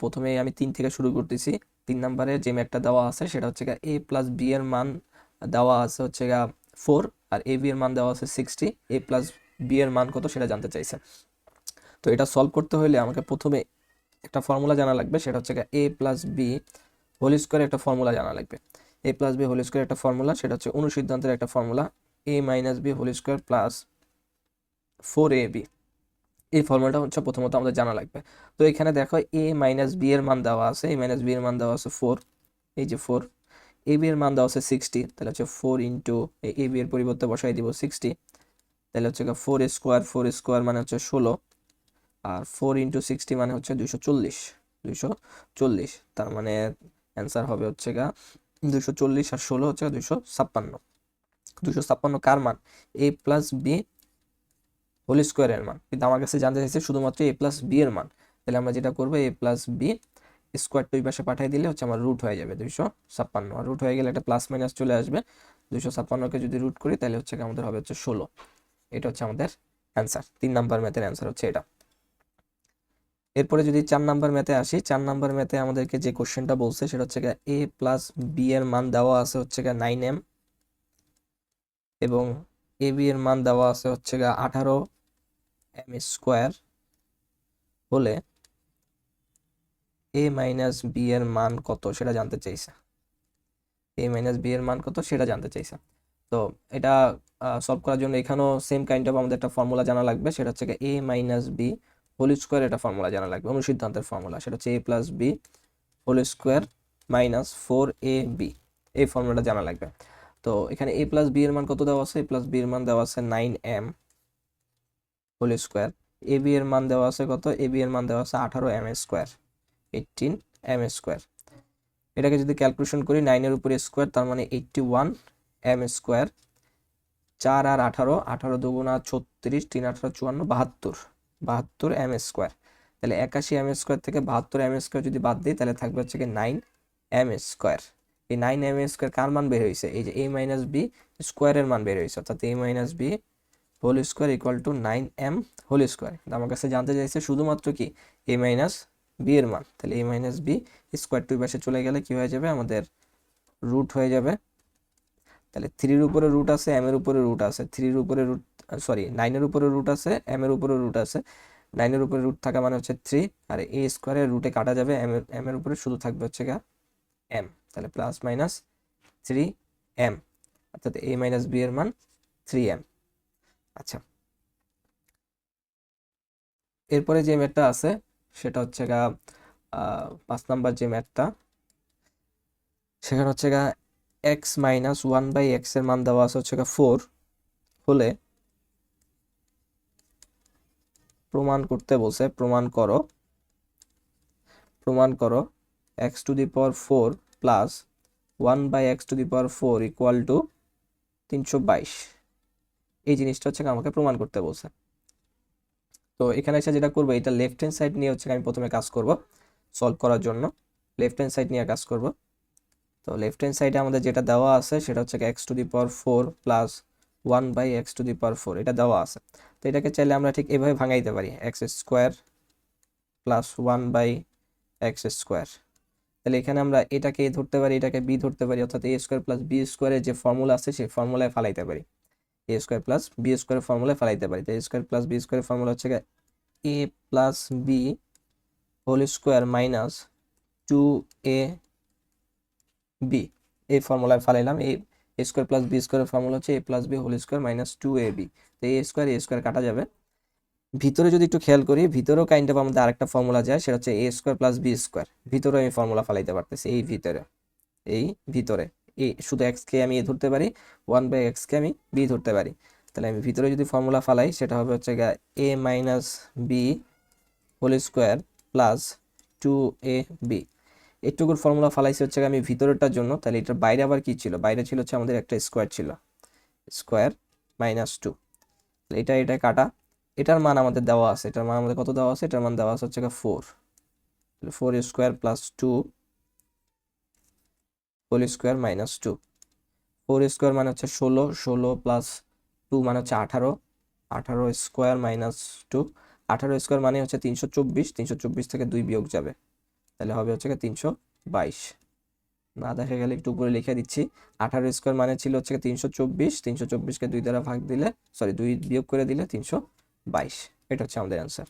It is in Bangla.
প্রথমে আমি 3 থেকে শুরু করতেছি। 3 নম্বরে যে ম্যাথটা দেওয়া আছে সেটা হচ্ছে a প্লাস বি এর মান দেওয়া আছে হচ্ছে 4, আর এ বি এর মান দেওয়া আছে 60। a প্লাস বি এর মান কত সেটা জানতে চাইছে। তো এটা সলভ করতে হলে আমাকে প্রথমে একটা ফর্মুলা জানা লাগবে, সেটা হচ্ছে a plus B whole square একটা ফর্মুলা জানা লাগবে। a plus B whole square একটা ফর্মুলা, সেটা হচ্ছে অনুসিদ্ধান্তের একটা formula, a minus B whole square plus 4ab। এই ফর্মুলাটা হচ্ছে প্রথমত আমাদের জানা লাগবে। তো এখানে দেখো a মাইনাস বি এর মান দেওয়া আছে, a মাইনাস বি এর মান দেওয়া আছে 4, এই যে 4। এ বি এর মান দেওয়া আছে 60, তাহলে হচ্ছে 4 ইন্টু এ বি এর পরিবর্তে বসাই দিব 60, তাহলে হচ্ছে 4 স্কোয়ার মানে হচ্ছে 16, আর 4 ইন্টু 60 মানে হচ্ছে 240। তার মানে অ্যান্সার হবে হচ্ছে 240, আর 16 হচ্ছে 256। 256 কার মান? a প্লাস বি হোল স্কোয়ারের মান। কিন্তু আমার কাছে জানতে চাইছে শুধুমাত্র a প্লাস বি এর মান। তাহলে আমরা যেটা করবো, a প্লাস বি স্কোয়ারটা ওই পাশে পাঠিয়ে দিলে হচ্ছে আমার রুট হয়ে যাবে 256, আর রুট হয়ে গেলে একটা প্লাস মাইনাস চলে আসবে। 256কে যদি রুট করি তাহলে হচ্ছে আমাদের হবে হচ্ছে 16। এটা হচ্ছে আমাদের অ্যান্সার। 3 নাম্বার ম্যাথের অ্যান্সার হচ্ছে এটা। এরপরে যদি 4 নাম্বার ম্যাথে আসি, 4 নাম্বার ম্যাথে আমাদেরকে যে কোশ্চেনটা বলছে সেটা হচ্ছে a প্লাস বি এর মান দেওয়া আছে হচ্ছে 9m, এবং এ বি এর মান দেওয়া আছে হচ্ছে 18m স্কোয়ার হলে a মাইনাস বি এর মান কত সেটা জানতে চাইছে। a মাইনাস বি এর মান কত সেটা জানতে চাইছে। তো এটা সলভ করার জন্য এখানেও সেম কাইন্ড অফ আমাদের একটা ফর্মুলা জানা লাগবে, সেটা হচ্ছে a minus B whole square একটা ফর্মুলা জানা লাগবে, অনুসিদ্ধান্তের ফর্মুলা, সেটা হচ্ছে a plus B whole square minus 4ab। এই ফর্মুলাটা জানা লাগবে। তো এখানে a প্লাস বি এর মান কত দেওয়া আছে? a প্লাস বি এর মান দেওয়া আছে 9m whole square. A B এর মান দেওয়া আছে কত? এ বি এর মান দেওয়া আছে 18m স্কোয়ার, 18m স্কোয়ার। এটাকে যদি ক্যালকুলেশন করি, 9 এর উপরে স্কোয়ার তার মানে 81m স্কোয়ার। 4 আর 18, 18 দুগুণা 36, 3 18 54, 72m স্কোয়ার। তাহলে 81m স্কোয়ার থেকে 72m স্কোয়ার যদি বাদ দিই তাহলে থাকবে হচ্ছে 9m স্কোয়ার। এই 9m স্কোয়ার কার মান বের হয়েছে? এই যে a মাইনাস বি স্কোয়ারের মান বের হয়েছে, অর্থাৎ a minus B whole square equal to 9m whole square. আমার কাছে জানতে চাইছে শুধুমাত্র কি a মাইনাস বি এর মান। তাহলে a মাইনাস বি স্কোয়ার টু পাশে চলে গেলে কি হয়ে যাবে? আমাদের রুট হয়ে যাবে। তাহলে 3-র উপরে রুট আছে, m এর উপরে রুট আছে, 3-র উপরে রুট, সরি 9-এর উপরে রুট আছে, m এর উপরে রুট আছে। 9-এর উপরে রুট থাকা মানে হচ্ছে 3, আর a স্কোয়ারের রুটে কাটা যাবে, m এর উপরে শুধু থাকবে হচ্ছে m। তাহলে প্লাস মাইনাস 3m, অর্থাৎ a মাইনাস বি এর মান 3m। আচ্ছা, এরপরে যে ম্যাথটা আছে সেটা হচ্ছে 5 নাম্বার যে ম্যাথটা, সেখানে হচ্ছে x মাইনাস 1/x এর মান দেওয়া আছে হচ্ছে 4 হলে প্রমাণ করতে বলছে, প্রমাণ করো x two the power 4 plus 1/x to the power 4 equal to 322। এই জিনিসটা হচ্ছে আমাকে প্রমাণ করতে বলছে। তো এখানে এসে যেটা করবো, এটা লেফট হ্যান্ড সাইড নিয়ে হচ্ছে আমি প্রথমে কাজ করব সলভ করার জন্য। লেফট হ্যান্ড সাইড নিয়ে কাজ করব। তো লেফট হ্যান্ড সাইডে আমাদের যেটা দেওয়া আছে সেটা হচ্ছে x to the power 4 plus 1/x to the power 4, এটা দেওয়া আছে। তো এটাকে চাইলে আমরা ঠিক এভাবে ভাঙাইতে পারি, x square plus 1/x square. তাহলে এখানে আমরা এটাকে এ ধরতে পারি, এটাকে বি ধরতে পারি, অর্থাৎ এ স্কোয়ার প্লাস বি স্কোয়ারের যে ফর্মুলা আছে সেই ফর্মুলায় ফালাইতে পারি, এ স্কোয়ার প্লাস বি স্কোয়ারের ফর্মুলায় ফালাইতে পারি। তো এ স্কোয়ার প্লাস বি স্কোয়ারের ফর্মুলা হচ্ছে a plus B whole square minus 2a b. এই ফর্মুলায় ফালাইলাম। এ স্কোয়ার প্লাস বি স্কোয়ারের ফর্মুলা হচ্ছে a plus B whole square minus 2ab। তো এ স্কোয়ার কাটা যাবে। ভিতরে যদি একটু খেয়াল করি, ভিতরেও কাইন্ড অফ আমাদের আরেকটা ফর্মুলা যায়, সেটা হচ্ছে এ স্কোয়ার প্লাস বি স্কোয়ার। ভিতরে আমি ফর্মুলা ফালাইতে পারতেছি, এই ভিতরে শুধু এক্স কে আমি এ ধরতে পারি, 1/x কে আমি বি ধরতে পারি। তাহলে আমি ভিতরে যদি ফর্মুলা ফালাই সেটা হবে হচ্ছে a minus B whole square plus 2ab। এইটুকুর ফর্মুলা ফালাইছি হচ্ছে আমি ভিতরেরটার জন্য। তাহলে এটার বাইরে আবার কি ছিল? বাইরে ছিল হচ্ছে আমাদের একটা স্কোয়ার ছিল, স্কোয়ার মাইনাস 2। এটা কাটা। এটার মান আমাদের দেওয়া আছে, এটার মান আমাদের কত দেওয়া আছে? এটার মান দেওয়া আছে হচ্ছে 4। 4 square plus 2 whole square minus 2। 4 square মানে হচ্ছে 16, 16 প্লাস 2 মানে হচ্ছে 18, 18 স্কোয়ার মাইনাস 2। 18 স্কোয়ার মানে হচ্ছে 324, 324 থেকে 2 বিয়োগ যাবে, তাহলে হবে হচ্ছে 322। না দেখা গেলে একটু উপরে লিখে দিচ্ছি। 18 স্কোয়ার মানে ছিল হচ্ছে 324, 324কে 2 দ্বারা ভাগ দিলে, সরি 2 বিয়োগ করে দিলে 322। এটা হচ্ছে আমাদের অ্যান্সার।